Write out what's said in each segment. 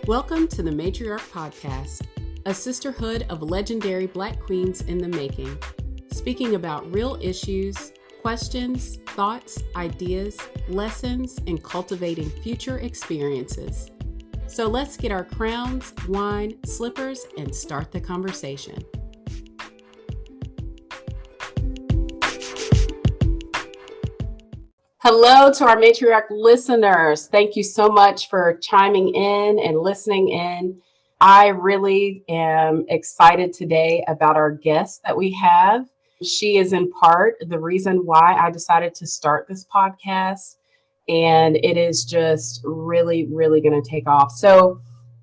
Welcome to the MatriArch Podcast, a sisterhood of legendary Black queens in the making, speaking about real issues, questions, thoughts, ideas, lessons, and cultivating future experiences. So let's get our crowns, wine, slippers, and start the conversation. Hello to our MatriArch listeners. Thank you so much for chiming in and listening in. I really am excited today about our guest that we have. She is in part the reason why I decided to start this podcast, and it is just really going to take off. So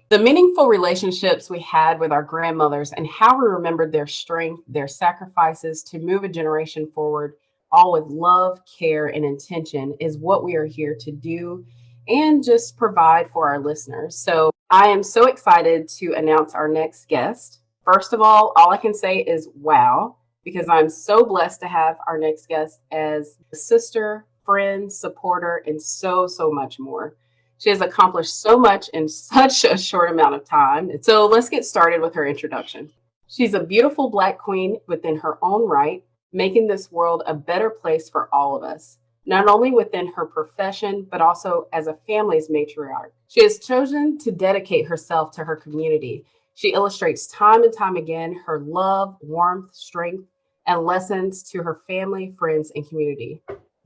the meaningful relationships we had with our grandmothers and how we remembered their strength, their sacrifices to move a generation forward, all with love, care, and intention, is what we are here to do and just provide for our listeners. So I am so excited to announce our next guest. First of all I can say is wow, because I'm so blessed to have our next guest as a sister, friend, supporter, and so much more. She has accomplished so much in such a short amount of time. So let's get started with her introduction. She's a beautiful Black queen within her own right, making this world a better place for all of us, not only within her profession, but also as a family's matriarch. She has chosen to dedicate herself to her community. She illustrates time and time again her love, warmth, strength, and lessons to her family, friends, and community,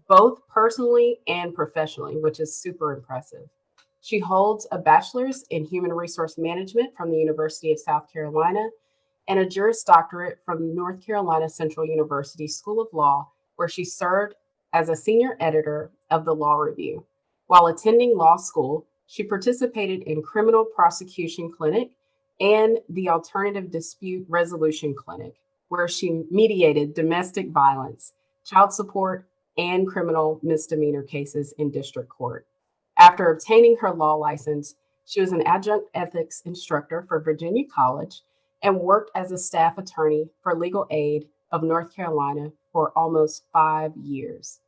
both personally and professionally, which is super impressive. She holds a bachelor's in human resource management from the University of South Carolina and a Juris Doctorate from North Carolina Central University School of Law, where she served as a senior editor of the Law Review. While attending law school, she participated in criminal prosecution clinic and the alternative dispute resolution clinic, where she mediated domestic violence, child support, and criminal misdemeanor cases in district court. After obtaining her law license, she was an adjunct ethics instructor for Virginia College and worked as a staff attorney for Legal Aid of North Carolina for almost 5 years.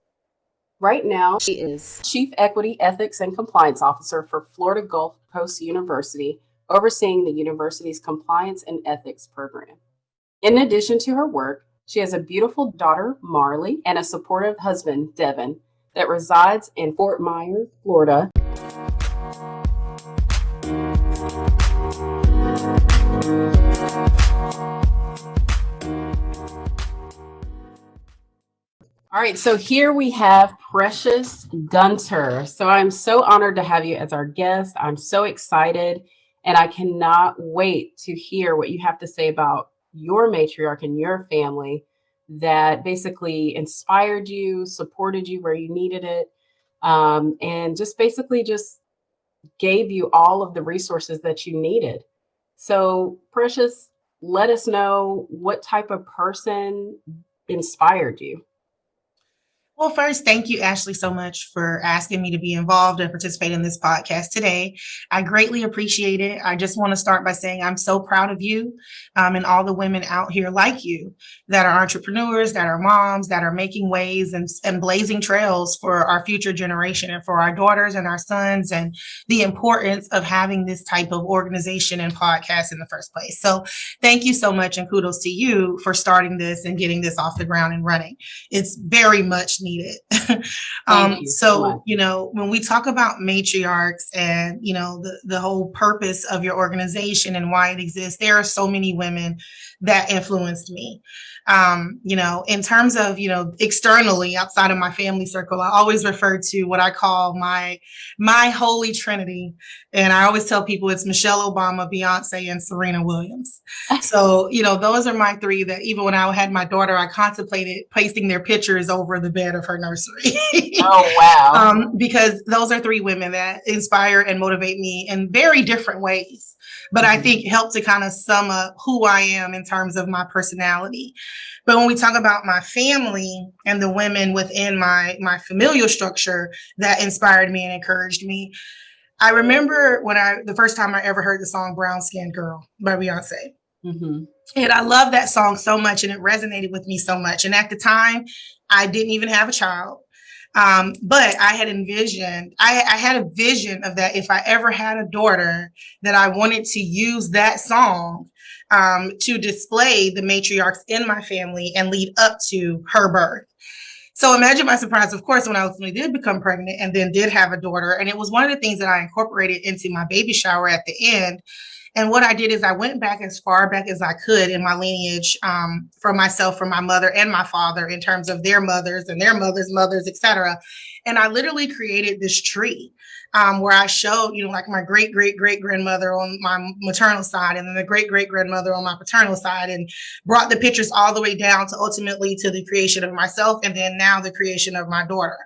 Right now, she is Chief Equity, Ethics, and Compliance Officer for Florida Gulf Coast University, overseeing the university's compliance and ethics program. In addition to her work, she has a beautiful daughter, Marley, and a supportive husband, Devin, that resides in Fort Myers, Florida. All right, so here we have Precious Gunter. So I'm so honored to have you as our guest. I'm so excited, and I cannot wait to hear what you have to say about your matriarch and your family that basically inspired you, supported you where you needed it, and just basically just gave you all of the resources that you needed. So Precious, let us know what type of person inspired you. Well, first, thank you, Ashley, so much for asking me to be involved and participate in this podcast today. I greatly appreciate it. I just want to start by saying I'm so proud of you and all the women out here like you that are entrepreneurs, that are moms, that are making waves and blazing trails for our future generation and for our daughters and our sons, and the importance of having this type of organization and podcast in the first place. So thank you so much, and kudos to you for starting this and getting this off the ground and running. It's very much needed. So, when we talk about matriarchs and, the whole purpose of your organization and why it exists, there are so many women that influenced me. In terms of, externally outside of my family circle, I always refer to what I call my holy trinity. And I always tell people it's Michelle Obama, Beyonce, and Serena Williams. So, those are my three that even when I had my daughter, I contemplated placing their pictures over the bed of her nursery. Oh, wow. Because those are three women that inspire and motivate me in very different ways. But I think help to kind of sum up who I am in terms of my personality. But when we talk about my family and the women within my familial structure that inspired me and encouraged me, I remember the first time I ever heard the song Brown Skinned Girl by Beyonce. Mm-hmm. And I love that song so much, and it resonated with me so much. And at the time, I didn't even have a child. But I had envisioned, I had a vision of that if I ever had a daughter, that I wanted to use that song to display the matriarchs in my family and lead up to her birth. So imagine my surprise, of course, when I ultimately did become pregnant and then did have a daughter. And it was one of the things that I incorporated into my baby shower at the end. And what I did is I went back as far back as I could in my lineage, for myself, for my mother and my father, in terms of their mothers and their mothers' mothers, etc. And I literally created this tree, where I showed, like my great great great grandmother on my maternal side, and then the great great grandmother on my paternal side, and brought the pictures all the way down to ultimately to the creation of myself, and then now the creation of my daughter,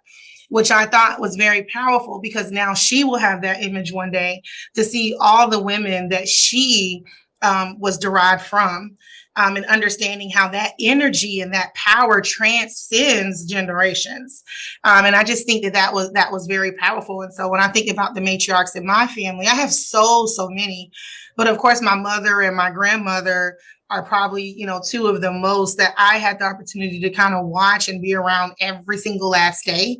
which I thought was very powerful, because now she will have that image one day to see all the women that she was derived from, and understanding how that energy and that power transcends generations. And I just think that was very powerful. And so when I think about the matriarchs in my family, I have so many, but of course my mother and my grandmother are probably, two of the most that I had the opportunity to kind of watch and be around every single last day.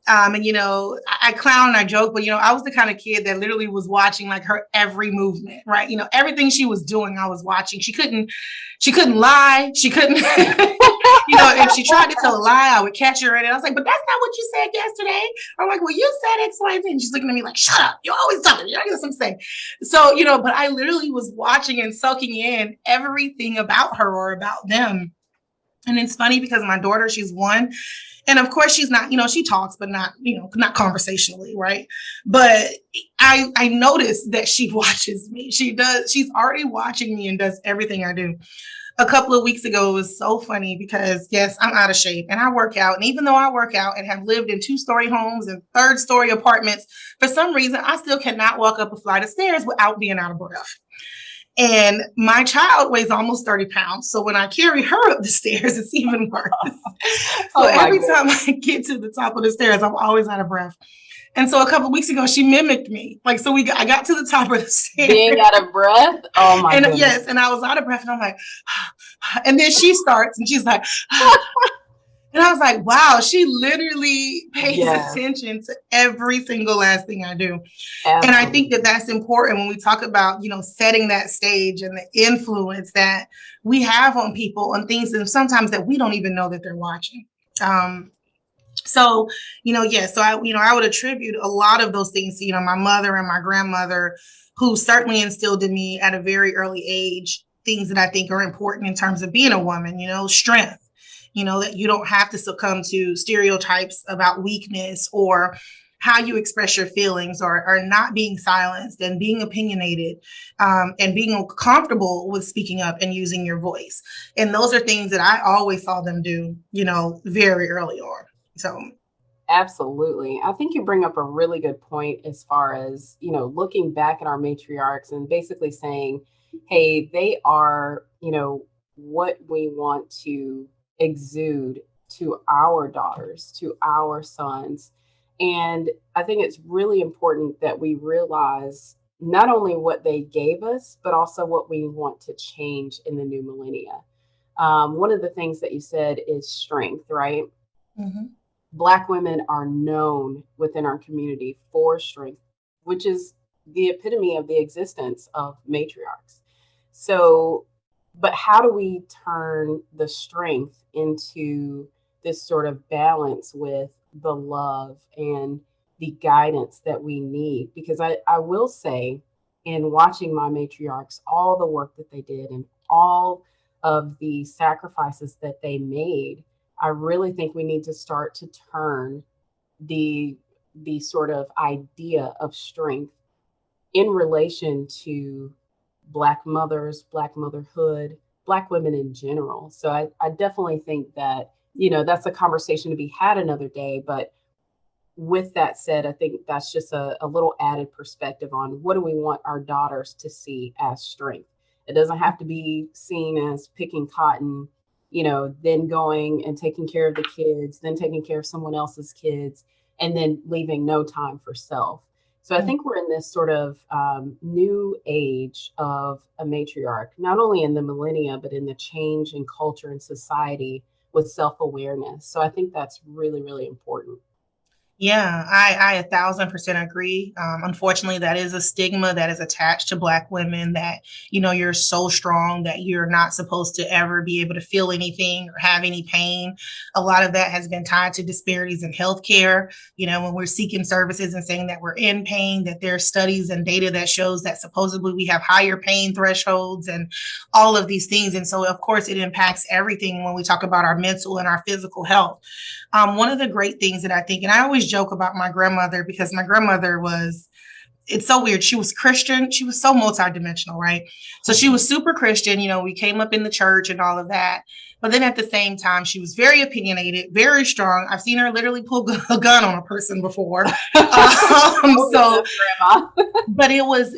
And I clown and I joke, but I was the kind of kid that literally was watching like her every movement, right? Everything she was doing, I was watching. She couldn't lie. She couldn't, if she tried to tell a lie, I would catch her in it. I was like, but that's not what you said yesterday. I'm like, well, you said X, Y, Z. And she's looking at me like, shut up. You're always talking. You're not going to say. So, but I literally was watching and soaking in everything about her or about them. And it's funny because my daughter, she's 1. And of course she's not, she talks, but not, not conversationally. Right. But I noticed that she watches me. She's already watching me and does everything I do. A couple of weeks ago, it was so funny because yes, I'm out of shape and I work out. And even though I work out and have lived in 2-story homes and 3rd-story apartments, for some reason, I still cannot walk up a flight of stairs without being out of breath. And my child weighs almost 30 pounds. So when I carry her up the stairs, it's even worse. So every time I get to the top of the stairs, I'm always out of breath. And so a couple of weeks ago, she mimicked me. Like, so I got to the top of the stairs. Being out of breath? Oh my goodness. Yes, and I was out of breath and I'm like, and then she starts and she's like, and I was like, wow, she literally pays attention to every single last thing I do. Absolutely. And I think that that's important when we talk about, setting that stage and the influence that we have on people, on things and sometimes that we don't even know that they're watching. So I would attribute a lot of those things to, my mother and my grandmother, who certainly instilled in me at a very early age things that I think are important in terms of being a woman, strength. That you don't have to succumb to stereotypes about weakness or how you express your feelings, or not being silenced and being opinionated, and being comfortable with speaking up and using your voice. And those are things that I always saw them do, very early on. So. Absolutely. I think you bring up a really good point as far as, looking back at our matriarchs and basically saying, hey, they are, what we want to exude to our daughters, to our sons. And I think it's really important that we realize not only what they gave us, but also what we want to change in the new millennia. One of the things that you said is strength, right? Mm-hmm. Black women are known within our community for strength, which is the epitome of the existence of matriarchs. So, but how do we turn the strength into this sort of balance with the love and the guidance that we need? Because I will say, in watching my matriarchs, all the work that they did and all of the sacrifices that they made, I really think we need to start to turn the sort of idea of strength in relation to Black mothers, Black motherhood, Black women in general. So I definitely think that, that's a conversation to be had another day. But with that said, I think that's just a little added perspective on what do we want our daughters to see as strength. It doesn't have to be seen as picking cotton, then going and taking care of the kids, then taking care of someone else's kids, and then leaving no time for self. So I think we're in this sort of new age of a matriarch, not only in the millennia, but in the change in culture and society with self-awareness. So I think that's really, really important. Yeah, I 1,000% agree. Unfortunately, that is a stigma that is attached to Black women that, you're so strong that you're not supposed to ever be able to feel anything or have any pain. A lot of that has been tied to disparities in healthcare. When we're seeking services and saying that we're in pain, that there are studies and data that shows that supposedly we have higher pain thresholds and all of these things. And so, of course, it impacts everything when we talk about our mental and our physical health. One of the great things that I think, and I always joke about my grandmother because my grandmother was, it's so weird. She was Christian. She was so multidimensional, right? So she was super Christian. We came up in the church and all of that. But then at the same time, she was very opinionated, very strong. I've seen her literally pull a gun on a person before. So, but it was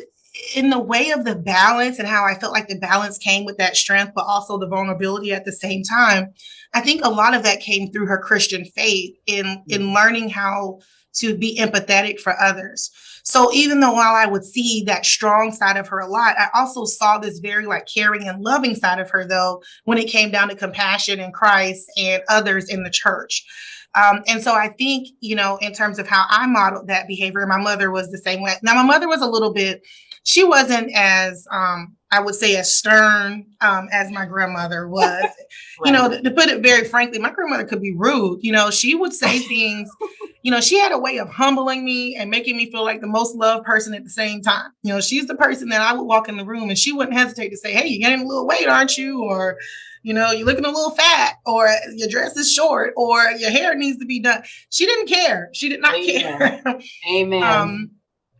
in the way of the balance and how I felt like the balance came with that strength, but also the vulnerability at the same time. I think a lot of that came through her Christian faith in learning how to be empathetic for others. So even though while I would see that strong side of her a lot, I also saw this very like caring and loving side of her though, when it came down to compassion in Christ and others in the church. And so I think, in terms of how I modeled that behavior, my mother was the same way. Now, my mother was a little bit, she wasn't as, I would say, as stern as my grandmother was. Right. To put it very frankly, my grandmother could be rude. She would say things, she had a way of humbling me and making me feel like the most loved person at the same time. She's the person that I would walk in the room and she wouldn't hesitate to say, hey, you're getting a little weight, aren't you? Or, you're looking a little fat, or your dress is short, or your hair needs to be done. She didn't care. She did not care. Amen.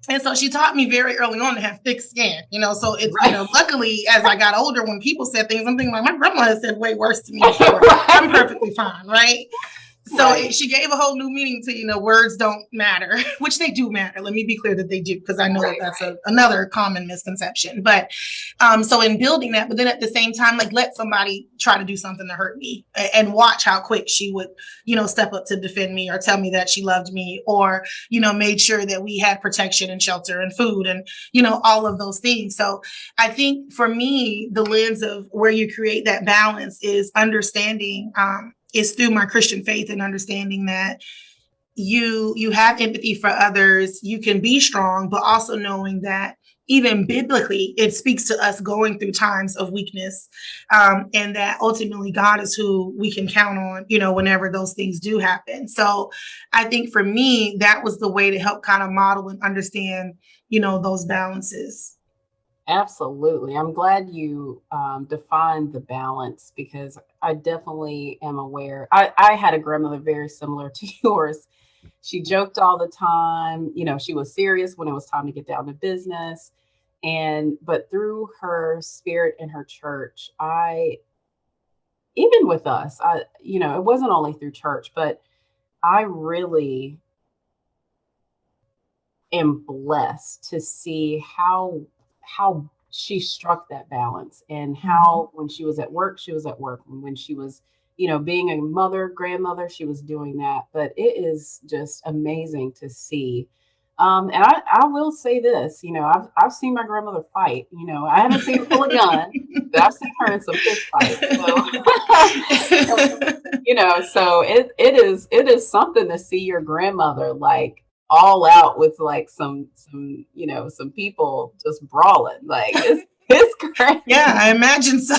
And so she taught me very early on to have thick skin, so it's, right. Luckily, as I got older, when people said things, I'm thinking like, my grandma has said way worse to me before. I'm perfectly fine, right? So right. She gave a whole new meaning to, words don't matter, which they do matter. Let me be clear that they do, because I know right. that that's another common misconception. But so in building that, but then at the same time, like let somebody try to do something to hurt me and watch how quick she would, step up to defend me or tell me that she loved me or, made sure that we had protection and shelter and food and, all of those things. So I think for me, the lens of where you create that balance is understanding is through my Christian faith and understanding that you have empathy for others, you can be strong, but also knowing that even biblically, it speaks to us going through times of weakness, and that ultimately God is who we can count on, whenever those things do happen. So I think for me, that was the way to help kind of model and understand, those balances. Absolutely. I'm glad you defined the balance because I definitely am aware. I had a grandmother very similar to yours. She joked all the time. She was serious when it was time to get down to business. But through her spirit in her church, even with us, it wasn't only through church, but I really am blessed to see how she struck that balance and how when she was at work, she was at work. And when she was, being a mother, grandmother, she was doing that. But it is just amazing to see. And I will say this, I've seen my grandmother fight. I haven't seen her pull a gun, but I've seen her in some fist fights. So, it is something to see your grandmother like all out with like some people just brawling. Like it's crazy. Yeah, I imagine so.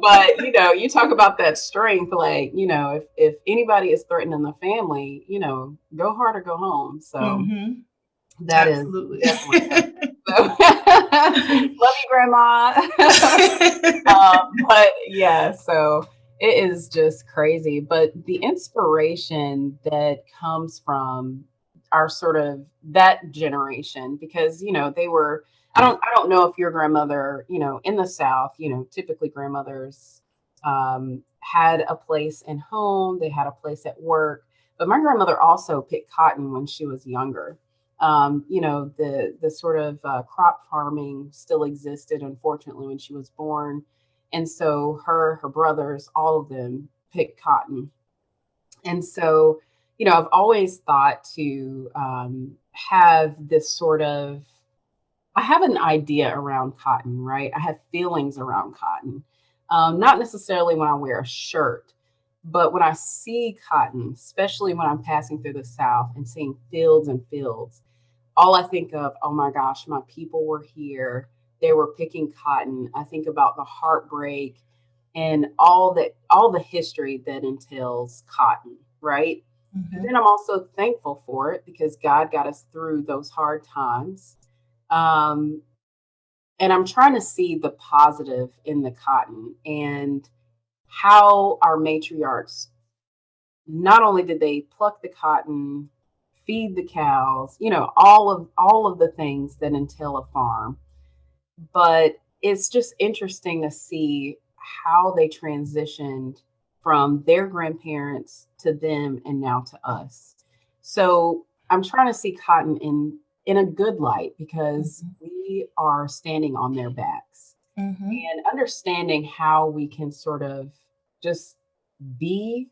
But you talk about that strength, like, if anybody is threatening the family, go hard or go home. So that absolutely is definitely so. Love you, Grandma. But yeah, so it is just crazy. But the inspiration that comes from our sort of that generation, because they were, I don't know if your grandmother, in the South, typically grandmothers had a place in home, they had a place at work, but my grandmother also picked cotton when she was younger. The sort of crop farming still existed, unfortunately, when she was born, and so her brothers, all of them picked cotton, and so I've always thought to have this sort of, I have an idea around cotton, right? I have feelings around cotton. Not necessarily when I wear a shirt, But when I see cotton, especially when I'm passing through the South and seeing fields and fields, all I think of, oh my gosh, my people were here. They were picking cotton. I think about the heartbreak and all the history that entails cotton, right? But Mhm. then I'm also thankful for it because God got us through those hard times. Um, and I'm trying to see the positive in the cotton and how our matriarchs, not only did they pluck the cotton, feed the cows, all of the things that entail a farm, but it's just interesting to see how they transitioned from their grandparents to them and now to us. So I'm trying to see cotton in a good light because Mhm. we are standing on their backs Mhm. and understanding how we can sort of just be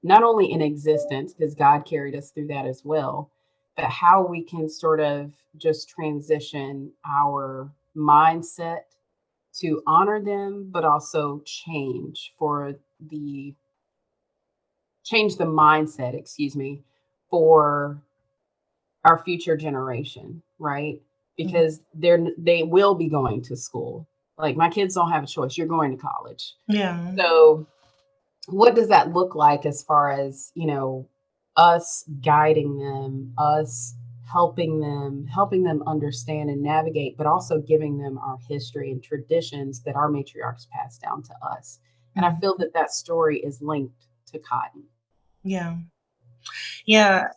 not only in existence, because God carried us through that as well, but how we can sort of just transition our mindset to honor them, but also the change the mindset, excuse me, for our future generation, right? Mhm. Because they will be going to school. Like my kids don't have a choice. You're going to college. Yeah. So what does that look like as far as, us guiding them, us helping them understand and navigate, but also giving them our history and traditions that our matriarchs passed down to us. And I feel Mhm. that that story is linked to cotton. Yeah. Yeah,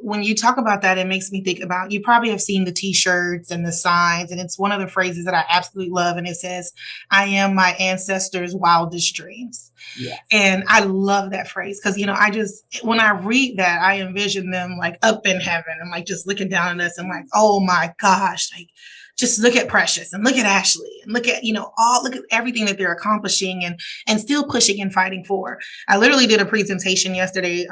when you talk about that, it makes me think about you probably have seen the t-shirts and the signs, and it's one of the phrases that I absolutely love. And it says, I am my ancestors' wildest dreams. Yes. And I love that phrase because, I just, when I read that, I envision them like up in heaven and like just looking down at us and like, oh my gosh, like just look at Precious and look at Ashley and look at, look at everything that they're accomplishing and still pushing and fighting for. I literally did a presentation yesterday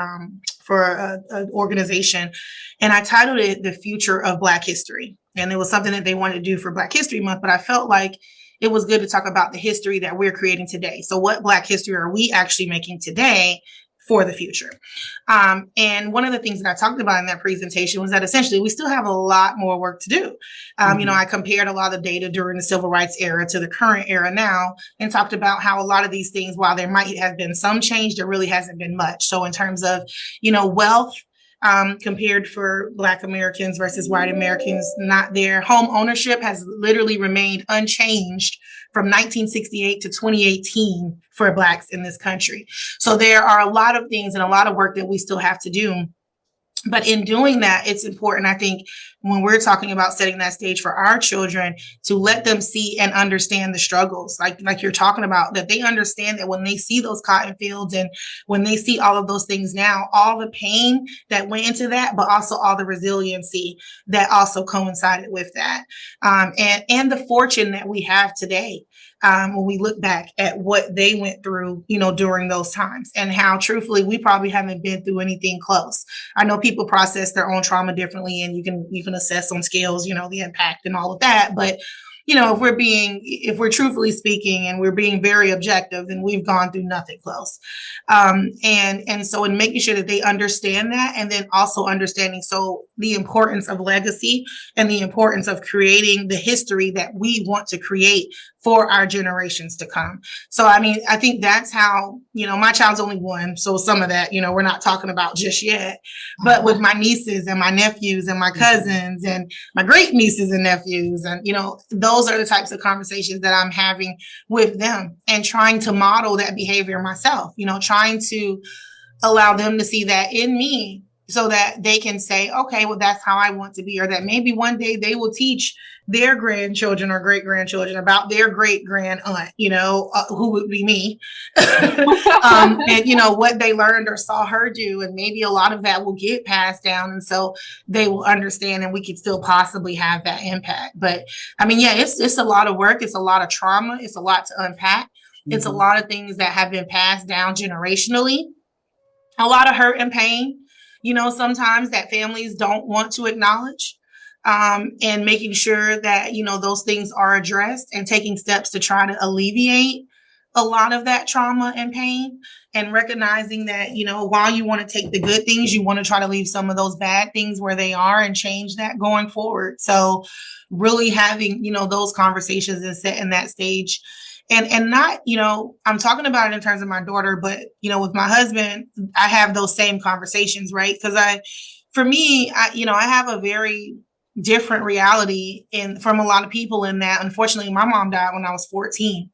for an organization, and I titled it The Future of Black History. And it was something that they wanted to do for Black History Month, but I felt like it was good to talk about the history that we're creating today. So what Black history are we actually making today for the future? And one of the things that I talked about in that presentation was that essentially we still have a lot more work to do. Hmm. I compared a lot of data during the civil rights era to the current era now and talked about how a lot of these things, while there might have been some change, there really hasn't been much. So in terms of, wealth, compared for Black Americans versus white Americans, not their home ownership has literally remained unchanged from 1968 to 2018 for Blacks in this country. So there are a lot of things and a lot of work that we still have to do. But in doing that, it's important, I think, when we're talking about setting that stage for our children, to let them see and understand the struggles, like you're talking about, that they understand that when they see those cotton fields and when they see all of those things now, all the pain that went into that, but also all the resiliency that also coincided with that, and the fortune that we have today. When we look back at what they went through, during those times, and how truthfully we probably haven't been through anything close. I know people process their own trauma differently, and you can assess on scales, the impact and all of that. But if we're truthfully speaking and we're being very objective, then we've gone through nothing close. And so in making sure that they understand that, and then also understanding the importance of legacy and the importance of creating the history that we want to create for our generations to come. So, I mean, I think that's how, my child's only one. So some of that, we're not talking about just yet. But with my nieces and my nephews and my cousins and my great nieces and nephews, and, those are the types of conversations that I'm having with them and trying to model that behavior myself, trying to allow them to see that in me so that they can say, okay, well, that's how I want to be. Or that maybe one day they will teach their grandchildren or great grandchildren about their great grand aunt, who would be me, and, what they learned or saw her do. And maybe a lot of that will get passed down. And so they will understand, and we could still possibly have that impact. But I mean, yeah, it's a lot of work. It's a lot of trauma. It's a lot to unpack. It's a Hmm. lot of things that have been passed down generationally, a lot of hurt and pain, sometimes that families don't want to acknowledge, and making sure that, those things are addressed and taking steps to try to alleviate a lot of that trauma and pain, and recognizing that, while you want to take the good things, you want to try to leave some of those bad things where they are and change that going forward. So really having, those conversations and setting that stage. And not, I'm talking about it in terms of my daughter, but, with my husband, I have those same conversations, right? Because for me, I have a very different reality from a lot of people in that, unfortunately, my mom died when I was 14.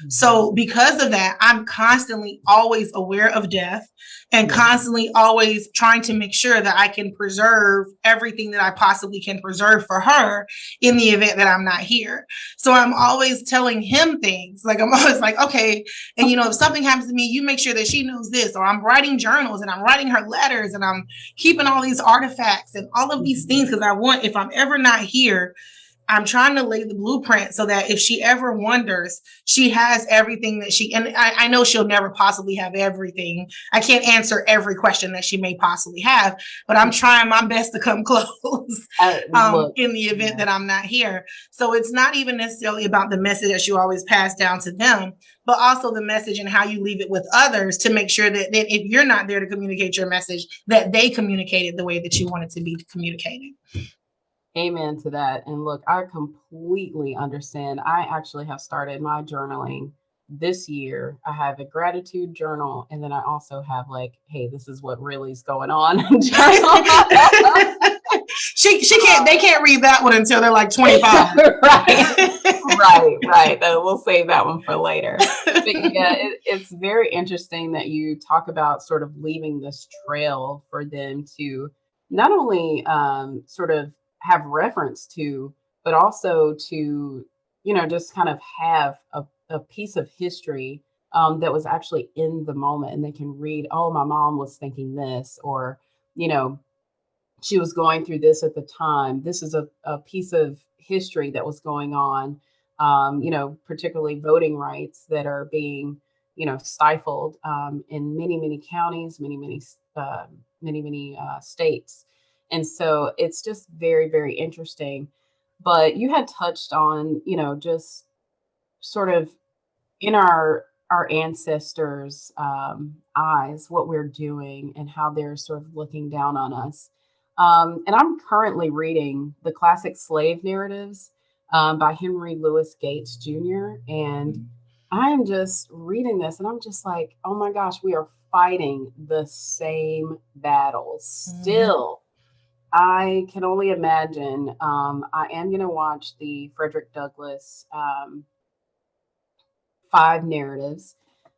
So because of that, I'm constantly always aware of death and constantly always trying to make sure that I can preserve everything that I possibly can preserve for her in the event that I'm not here. So I'm always telling him things. Like, I'm always like, okay, and if something happens to me, you make sure that she knows this. Or I'm writing journals and I'm writing her letters and I'm keeping all these artifacts and all of these things, because I want, if I'm ever not here, I'm trying to lay the blueprint so that if she ever wonders, she has everything that and I know she'll never possibly have everything. I can't answer every question that she may possibly have, but I'm trying my best to come close in the event that I'm not here. So it's not even necessarily about the message that you always pass down to them, but also the message and how you leave it with others to make sure that if you're not there to communicate your message, that they communicate it the way that you want it to be communicated. Amen to that. And look, I completely understand. I actually have started my journaling this year. I have a gratitude journal, and then I also have like, hey, this is what really is going on journal. They can't read that one until they're like 25. Right. We'll save that one for later. But yeah, it's very interesting that you talk about sort of leaving this trail for them to not only sort of have reference to, but also to, just kind of have a piece of history that was actually in the moment, and they can read, oh, my mom was thinking this, or, she was going through this at the time. This is a piece of history that was going on, particularly voting rights that are being, stifled in many counties, many states. And so it's just very, very interesting. But you had touched on, just sort of in our ancestors' eyes, what we're doing and how they're sort of looking down on us. And I'm currently reading the classic slave narratives by Henry Louis Gates Jr. And I am just reading this and I'm just like, oh my gosh, we are fighting the same battles still. I can only imagine. I am going to watch the Frederick Douglass 5 narratives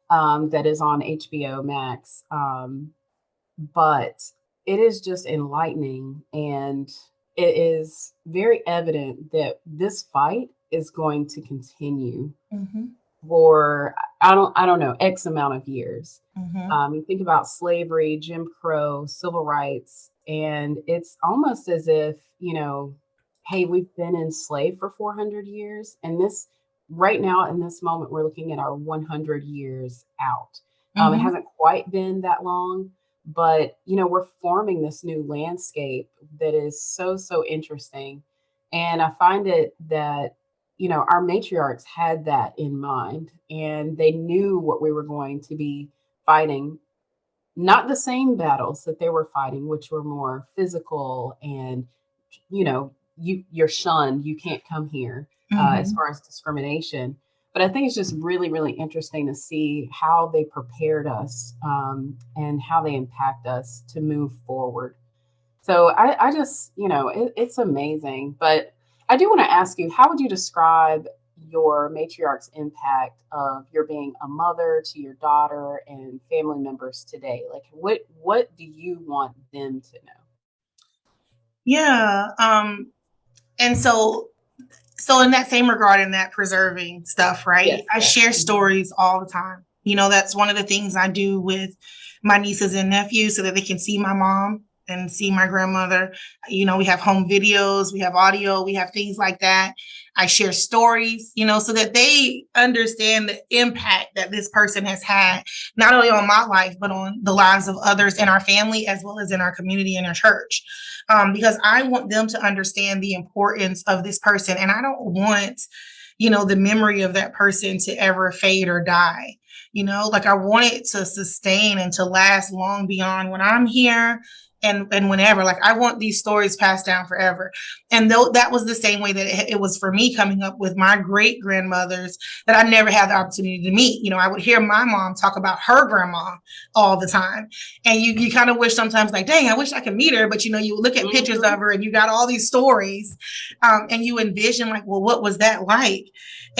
that is on HBO Max. But it is just enlightening, and it is very evident that this fight is going to continue for I don't know, X amount of years. You think about slavery, Jim Crow, civil rights. And it's almost as if, hey, we've been enslaved for 400 years. And this right now, in this moment, we're looking at our 100 years out. It hasn't quite been that long, but, we're forming this new landscape that is so interesting. And I find it that, our matriarchs had that in mind, and they knew what we were going to be fighting. Not the same battles that they were fighting, which were more physical and, you're shunned, you can't come here as far as discrimination. But I think it's just really, really interesting to see how they prepared us and how they impact us to move forward. So I just, it's amazing. But I do want to ask you, how would you describe your matriarch's impact of your being a mother to your daughter and family members today? Like, what do you want them to know? Yeah. And so in that same regard, in that preserving stuff, right? I share stories all the time. That's one of the things I do with my nieces and nephews so that they can see my mom and see my grandmother. We have home videos, we have audio, we have things like that. I share stories, so that they understand the impact that this person has had, not only on my life, but on the lives of others in our family, as well as in our community and our church. Because I want them to understand the importance of this person. And I don't want the memory of that person to ever fade or die. Like I want it to sustain and to last long beyond when I'm here and whenever. Like I want these stories passed down forever. And though that was the same way that it was for me coming up with my great grandmothers that I never had the opportunity to meet. I would hear my mom talk about her grandma all the time. And you kind of wish sometimes like, dang, I wish I could meet her. But, you look at pictures of her and you got all these stories and you envision like, well, what was that like?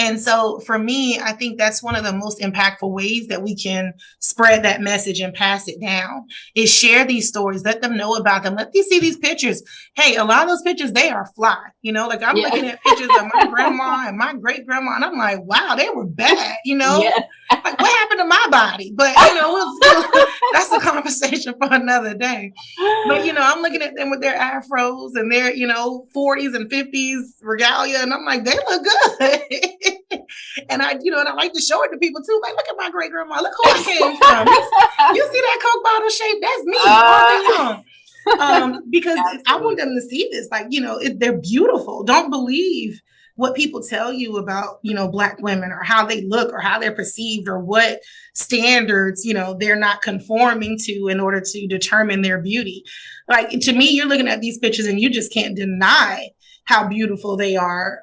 And so for me, I think that's one of the most impactful ways that we can spread that message and pass it down is share these stories, let them know about them. Let them see these pictures. Hey, a lot of those pictures, they are fly. Like I'm looking at pictures of my grandma and my great grandma, and I'm like, wow, they were bad, like what happened to my body? But, that's a conversation for another day. But, I'm looking at them with their afros and their, 40s and 50s regalia. And I'm like, they look good. And I like to show it to people too. Like, look at my great grandma. Look who I came from. You see that Coke bottle shape? That's me all day long. Because I want them to see this. Like, they're beautiful. Don't believe what people tell you about, Black women or how they look or how they're perceived or what standards, they're not conforming to in order to determine their beauty. Like to me, you're looking at these pictures and you just can't deny how beautiful they are.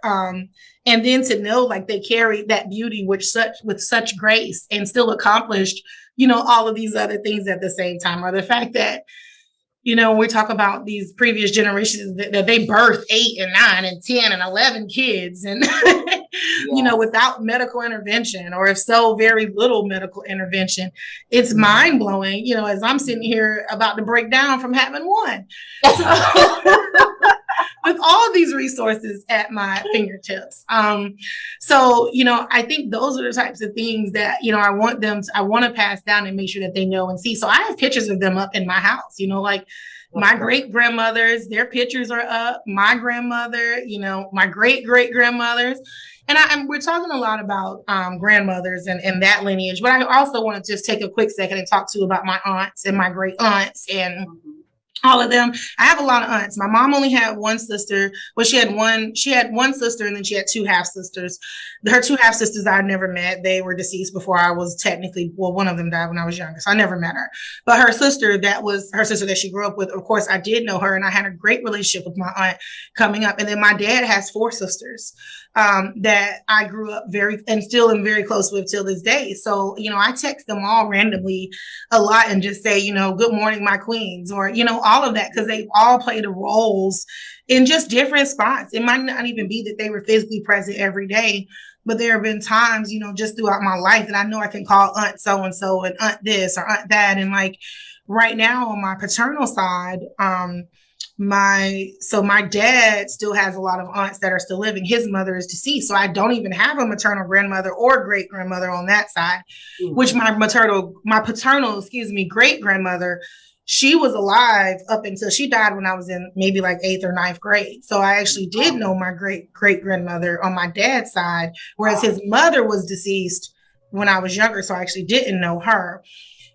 And then to know like they carry that beauty with such grace and still accomplished, all of these other things at the same time, or the fact that, when we talk about these previous generations that they birthed 8 and 9 and 10 and 11 kids and, without medical intervention, or if so, very little medical intervention, it's mind blowing, as I'm sitting here about to break down from having one. So, with all these resources at my fingertips. So, I think those are the types of things that, I want to pass down and make sure that they know and see. So I have pictures of them up in my house, like my great grandmothers, their pictures are up, my grandmother, my great grandmothers. And we're talking a lot about grandmothers and that lineage, but I also want to just take a quick second and talk to you about my aunts and my great aunts and all of them. I have a lot of aunts. My mom only had one sister. Well, she had one sister and then she had 2 half sisters. Her 2 half sisters I never met. They were deceased before I was one of them died when I was younger. So I never met her. But her sister, that was her sister that she grew up with. Of course, I did know her and I had a great relationship with my aunt coming up. And then my dad has 4 sisters that I grew up and still am very close with till this day. So, I text them all randomly a lot and just say, good morning, my queens, or, all of that, because they all play the roles in just different spots. It might not even be that they were physically present every day, but there have been times, just throughout my life that I know I can call aunt so-and-so and aunt this or aunt that. And like right now on my paternal side, my dad still has a lot of aunts that are still living. His mother is deceased. So I don't even have a maternal grandmother or great grandmother on that side, which my paternal, great grandmother, she was alive up until she died when I was in maybe like 8th or 9th grade. So I actually did know my great grandmother on my dad's side, whereas his mother was deceased when I was younger. So I actually didn't know her.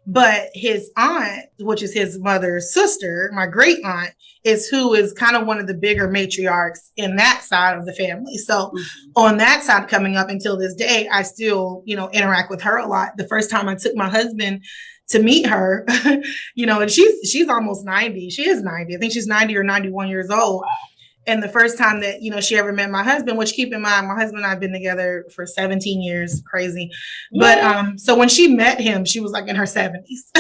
But his aunt, which is his mother's sister, my great aunt, who is kind of one of the bigger matriarchs in that side of the family. So on that side coming up until this day, I still, interact with her a lot. The first time I took my husband to meet her, and she's almost 90. She is 90. I think she's 90 or 91 years old. And the first time that, she ever met my husband, which keep in mind, my husband and I have been together for 17 years, crazy. Yeah. But so when she met him, she was like in her 70s.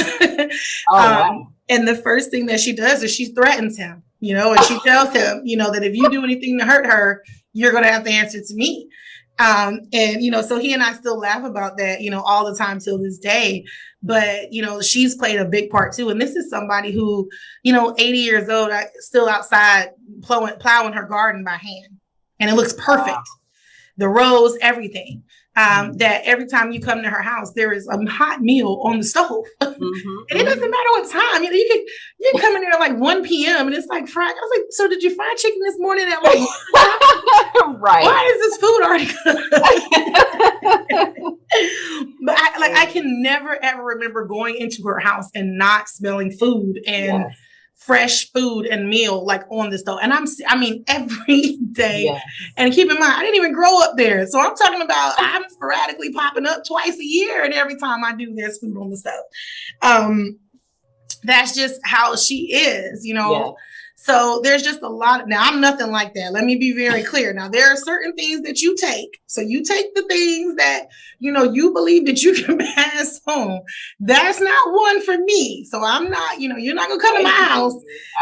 Wow. And the first thing that she does is she threatens him, and she tells him, that if you do anything to hurt her, you're going to have to answer to me. So he and I still laugh about that, all the time till this day. But, she's played a big part too. And this is somebody who, 80 years old, still outside plowing her garden by hand. And it looks perfect. Wow. The rows, everything. That every time you come to her house, there is a hot meal on the stove. And it doesn't matter what time. You can come in there at like 1 p.m. and it's like fried. I was like, so did you fry chicken this morning at like right? Why is this food already cooked? But I can never ever remember going into her house and not smelling food and fresh food and meal like on the stove. And I mean, every day. Yeah. And keep in mind, I didn't even grow up there. So I'm talking about I'm sporadically popping up twice a year. And every time I do, there's food on the stove. That's just how she is, you know. Yeah. So there's just a lot. Now, I'm nothing like that. Let me be very clear. Now, there are certain things that you take. So you take the things that, you know, you believe that you can pass on. That's not one for me. So I'm not, you know, you're not going to come to my house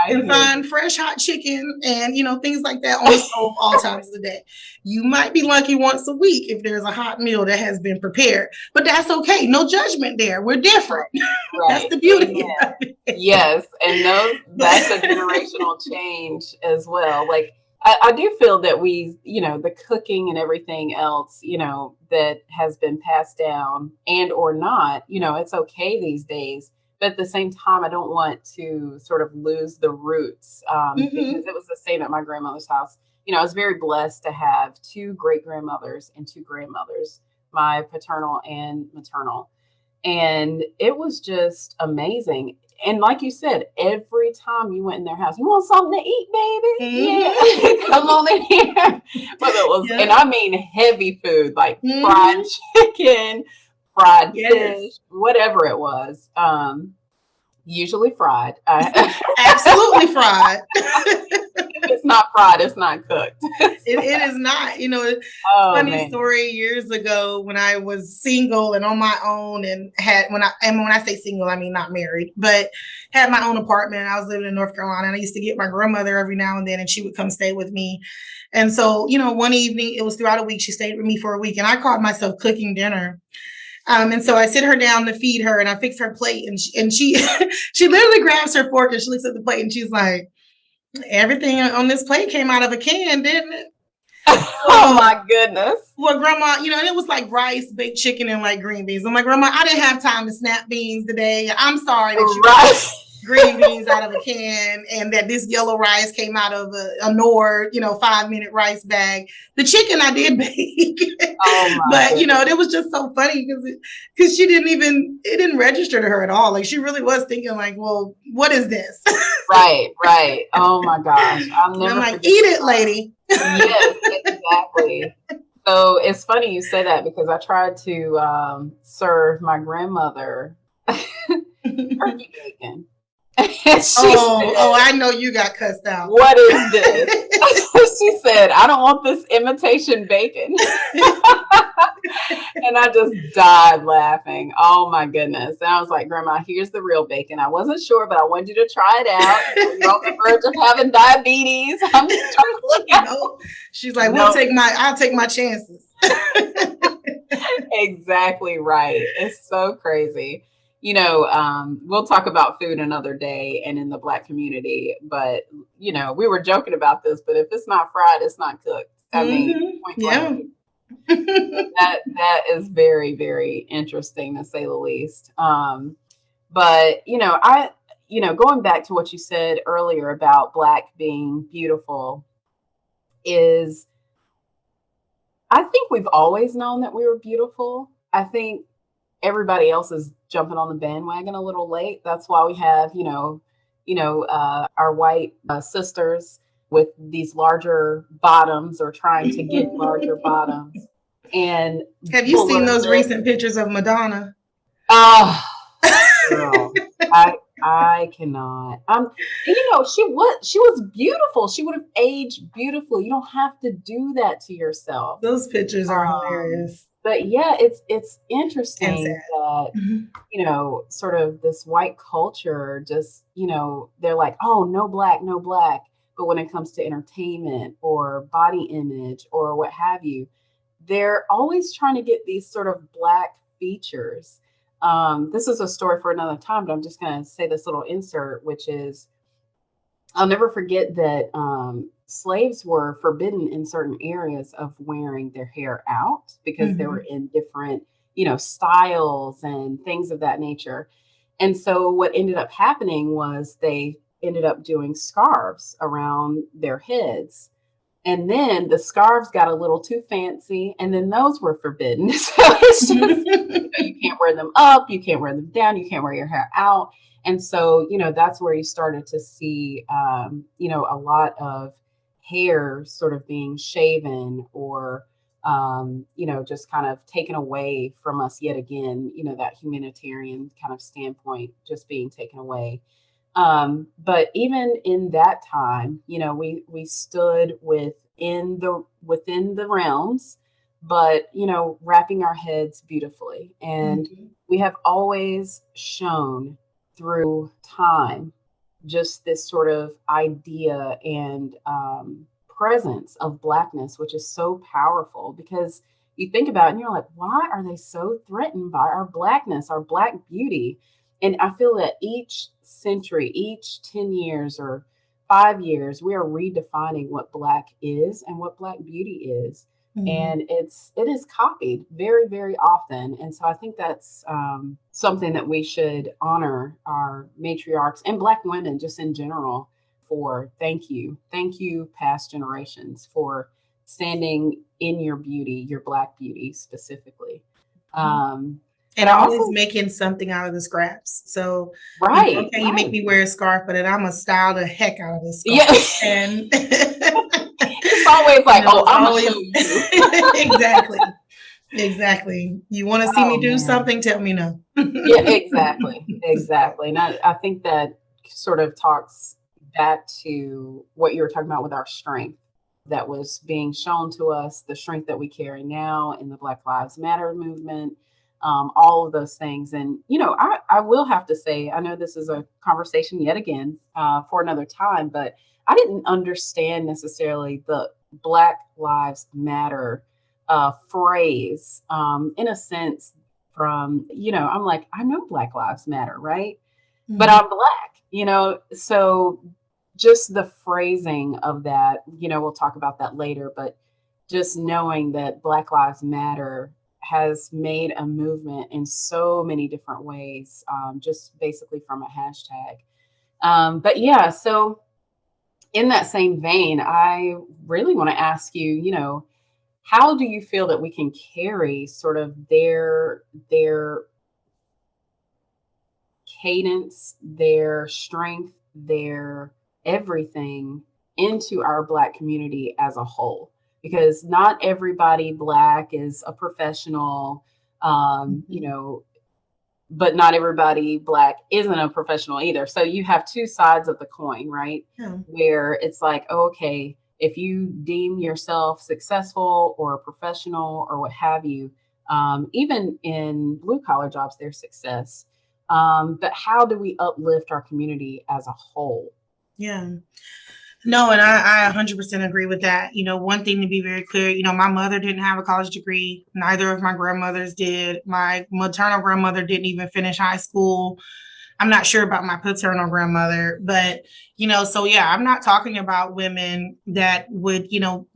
and find fresh hot chicken and, you know, things like that on the stove all times of the day. You might be lucky once a week if there's a hot meal that has been prepared, but that's okay. No judgment there. We're different. Right. That's the beauty. Yes. And that's a generational change as well. Like I do feel that we, you know, the cooking and everything else, you know, that has been passed down and or not, you know, it's okay these days. But at the same time, I don't want to sort of lose the roots because it was the same at my grandmother's house. You know, I was very blessed to have 2 great grandmothers and 2 grandmothers, my paternal and maternal. And it was just amazing. And like you said, every time you went in their house, you want something to eat, baby? Yeah, come on in here. But it was, and I mean heavy food, like fried chicken, fried fish, whatever it was. Usually fried. Absolutely fried. If it's not fried, it's not cooked. It is not. You know, funny story years ago when I was single and on my own and when I say single, I mean not married, but had my own apartment. I was living in North Carolina and I used to get my grandmother every now and then and she would come stay with me. And so, you know, one evening, it was throughout a week, she stayed with me for a week and I caught myself cooking dinner. And so I sit her down to feed her and I fix her plate and she she literally grabs her fork and she looks at the plate and she's like, everything on this plate came out of a can, didn't it? Oh my goodness. Well, grandma, you know, and it was like rice, baked chicken, and like green beans. I'm like, grandma, I didn't have time to snap beans today. I'm sorry that you got green beans out of a can and that this yellow rice came out of a Nord, you know, 5-minute rice bag. The chicken I did bake. But, you know, it was just so funny because it didn't register to her at all. Like she really was thinking like, well, what is this? Right. Oh my gosh. I'm like, eat it, lady. Yes, exactly. So it's funny you say that because I tried to serve my grandmother turkey bacon. Said, I know you got cussed out. What is this? She said, I don't want this imitation bacon. And I just died laughing. Oh my goodness. And I was like, Grandma, here's the real bacon. I wasn't sure, but I wanted you to try it out. You're on the verge of having diabetes. I'm just trying to look at it. She's like, I'll take my chances. Exactly right. It's so crazy. You know, we'll talk about food another day and in the Black community, but you know, we were joking about this, but if it's not fried, it's not cooked. I mean, point blank. That is very, very interesting to say the least. But you know, going back to what you said earlier about Black being beautiful is, I think we've always known that we were beautiful. I think everybody else is jumping on the bandwagon a little late. That's why we have, our white sisters with these larger bottoms or trying to get larger bottoms. And have you seen those recent pictures of Madonna? Oh, girl, I cannot. You know, she was beautiful. She would have aged beautifully. You don't have to do that to yourself. Those pictures are hilarious. But yeah, it's interesting that, you know, sort of this white culture just, you know, they're like, oh, no black. But when it comes to entertainment or body image or what have you, they're always trying to get these sort of Black features. This is a story for another time, but I'm just going to say this little insert, which is, I'll never forget that slaves were forbidden in certain areas of wearing their hair out because they were in different, you know, styles and things of that nature. And so what ended up happening was they ended up doing scarves around their heads. And then the scarves got a little too fancy, and then those were forbidden. So it's just, you can't wear them up, you can't wear them down, you can't wear your hair out. And so, that's where you started to see, a lot of hair sort of being shaven or, just kind of taken away from us yet again, that humanitarian kind of standpoint just being taken away. But even in that time, we stood within the realms, but wrapping our heads beautifully. And we have always shown through time just this sort of idea and presence of Blackness, which is so powerful, because you think about it and you're like, why are they so threatened by our Blackness, our Black beauty? And I feel that each century, each 10 years or 5 years, we are redefining what Black is and what Black beauty is. And it is copied very, very often. And so I think that's something that we should honor our matriarchs and Black women just in general for. Thank you. Thank you, past generations, for standing in your beauty, your Black beauty specifically. And always making something out of the scraps. So, right. You make me wear a scarf, but then I'm going to style the heck out of this scarf. Yeah. And it's always like, I'm going to show you. Exactly. You want to see me do something? Tell me no. Yeah, exactly. And I think that sort of talks back to what you were talking about with our strength that was being shown to us, the strength that we carry now in the Black Lives Matter movement. All of those things. And, I will have to say, I know this is a conversation yet again for another time, but I didn't understand necessarily the Black Lives Matter phrase in a sense from, I'm like, I know Black Lives Matter, right? But I'm Black, so just the phrasing of that, we'll talk about that later, but just knowing that Black Lives Matter has made a movement in so many different ways, just basically from a hashtag. But yeah, so in that same vein, I really want to ask you, how do you feel that we can carry sort of their cadence, their strength, their everything into our Black community as a whole? Because not everybody Black is a professional, but not everybody Black isn't a professional either. So you have two sides of the coin, right? Yeah. Where it's like, okay, if you deem yourself successful or a professional or what have you, even in blue collar jobs, there's success. But how do we uplift our community as a whole? Yeah. No, and I 100% agree with that. One thing to be very clear, my mother didn't have a college degree. Neither of my grandmothers did. My maternal grandmother didn't even finish high school. I'm not sure about my paternal grandmother, but, so yeah, I'm not talking about women that would,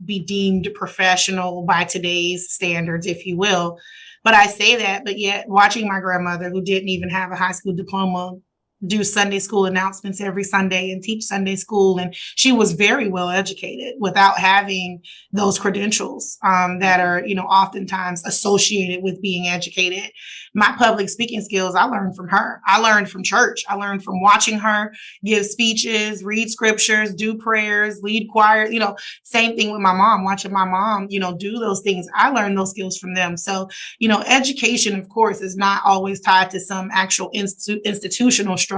be deemed professional by today's standards, if you will. But I say that, but yet watching my grandmother, who didn't even have a high school diploma, do Sunday school announcements every Sunday and teach Sunday school. And she was very well educated without having those credentials that are, oftentimes associated with being educated. My public speaking skills, I learned from her. I learned from church. I learned from watching her give speeches, read scriptures, do prayers, lead choir, same thing with my mom, watching my mom, do those things. I learned those skills from them. So, education, of course, is not always tied to some actual institutional structure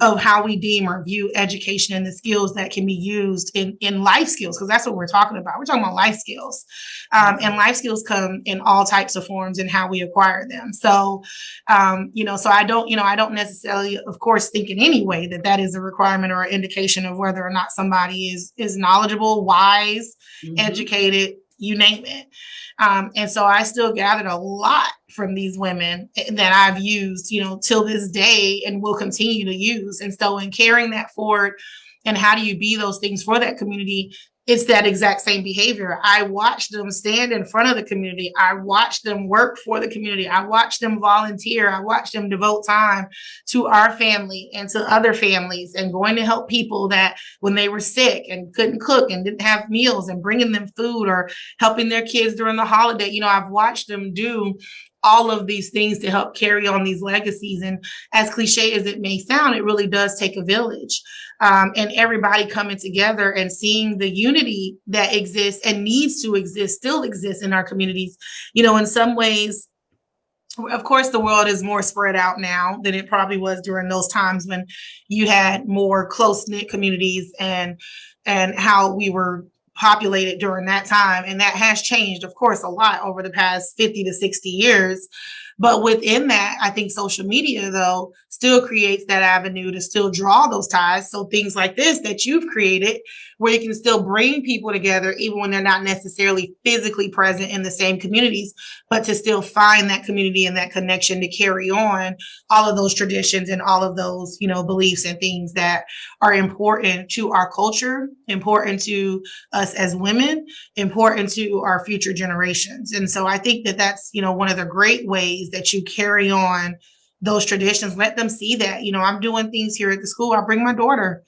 of how we deem or view education and the skills that can be used in life skills, because that's what we're talking about. We're talking about life skills. And life skills come in all types of forms and how we acquire them. So, so I don't necessarily, of course, think in any way that is a requirement or an indication of whether or not somebody is knowledgeable, wise, educated, you name it. And so I still gathered a lot from these women that I've used, till this day and will continue to use. And so in carrying that forward, and how do you be those things for that community? it's that exact same behavior. I watched them stand in front of the community. I watched them work for the community. I watched them volunteer. I watched them devote time to our family and to other families and going to help people that when they were sick and couldn't cook and didn't have meals and bringing them food or helping their kids during the holiday. I've watched them do all of these things to help carry on these legacies. And as cliche as it may sound, it really does take a village. And everybody coming together and seeing the unity that exists and needs to exist, still exists in our communities. In some ways, of course, the world is more spread out now than it probably was during those times when you had more close-knit communities and how we were populated during that time. And that has changed, of course, a lot over the past 50 to 60 years. But within that, I think social media, though, still creates that avenue to still draw those ties. So things like this that you've created, where you can still bring people together, even when they're not necessarily physically present in the same communities, but to still find that community and that connection to carry on all of those traditions and all of those, beliefs and things that are important to our culture, important to us as women, important to our future generations. And so I think that that's, one of the great ways that you carry on those traditions. Let them see that, I'm doing things here at the school. I bring my daughter.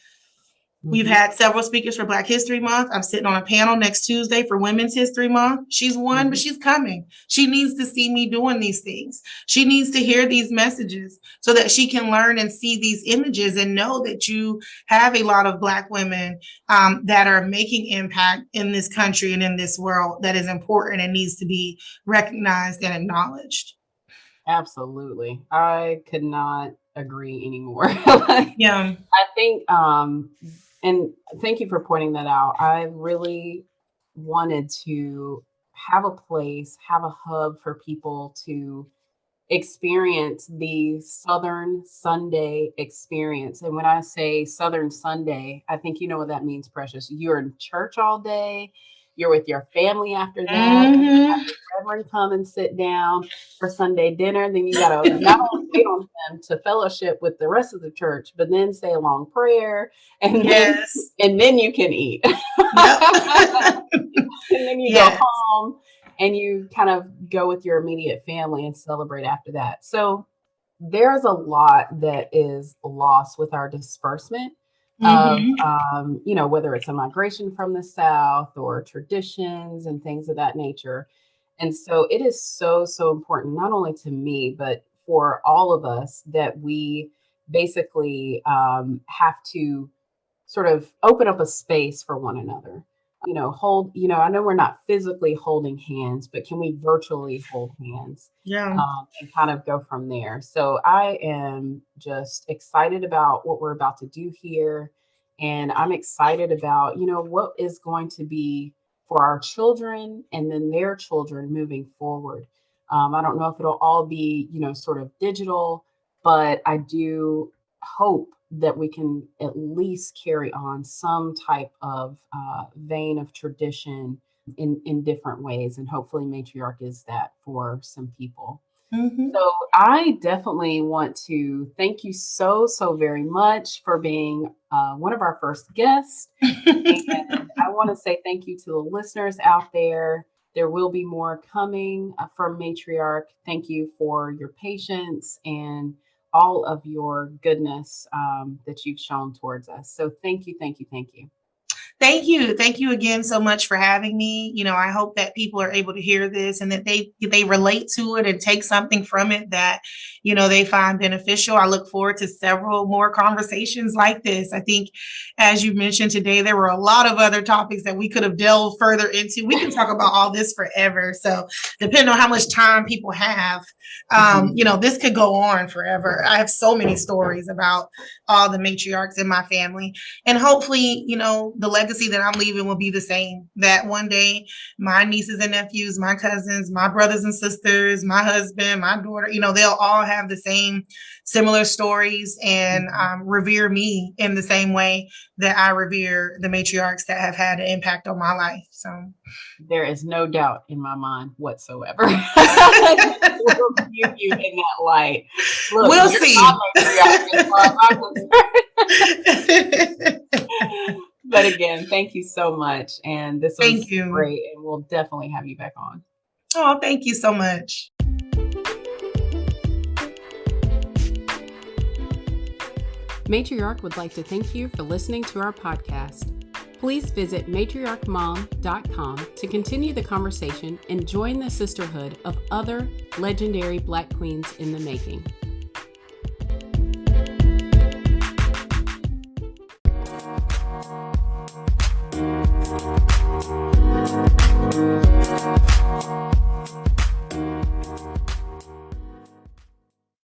We've had several speakers for Black History Month. I'm sitting on a panel next Tuesday for Women's History Month. She's one, but she's coming. She needs to see me doing these things. She needs to hear these messages so that she can learn and see these images and know that you have a lot of Black women that are making impact in this country and in this world that is important and needs to be recognized and acknowledged. Absolutely. I could not agree anymore. Yeah. I think, and thank you for pointing that out. I really wanted to have a place, have a hub for people to experience the Southern Sunday experience. And when I say Southern Sunday, I think you know what that means, Precious. You're in church all day. You're with your family after that. Mm-hmm. You have the reverend come and sit down for Sunday dinner. Then you got to not only wait on them to fellowship with the rest of the church, but then say a long prayer, and then you can eat. Yep. And then you go home and you kind of go with your immediate family and celebrate after that. So there's a lot that is lost with our disbursement. Of whether it's a migration from the South or traditions and things of that nature. And so it is so important, not only to me, but for all of us, that we basically have to sort of open up a space for one another. I know we're not physically holding hands, but can we virtually hold hands? Yeah. And kind of go from there. So I am just excited about what we're about to do here. And I'm excited about, what is going to be for our children and then their children moving forward. I don't know if it'll all be, sort of digital, but I do hope that we can at least carry on some type of vein of tradition in different ways. And hopefully MatriArch is that for some people. Mm-hmm. So I definitely want to thank you so very much for being one of our first guests. And I want to say thank you to the listeners out there. There will be more coming from MatriArch. Thank you for your patience and all of your goodness that you've shown towards us. So thank you. Thank you. Thank you again so much for having me. I hope that people are able to hear this and that they relate to it and take something from it that, they find beneficial. I look forward to several more conversations like this. I think, as you mentioned today, there were a lot of other topics that we could have delved further into. We can talk about all this forever. So depending on how much time people have, this could go on forever. I have so many stories about all the matriarchs in my family, and hopefully, the legacy that I'm leaving will be the same, that one day my nieces and nephews, my cousins, my brothers and sisters, my husband, my daughter, they'll all have the same similar stories and revere me in the same way that I revere the matriarchs that have had an impact on my life. So there is no doubt in my mind whatsoever. We'll view you in that light. Look, we'll see. But But again, thank you so much. And this was Thank you. great. And we'll definitely have you back on. Oh, thank you so much. MatriArch would like to thank you for listening to our podcast. Please visit matriarchmom.com to continue the conversation and join the sisterhood of other legendary Black queens in the making.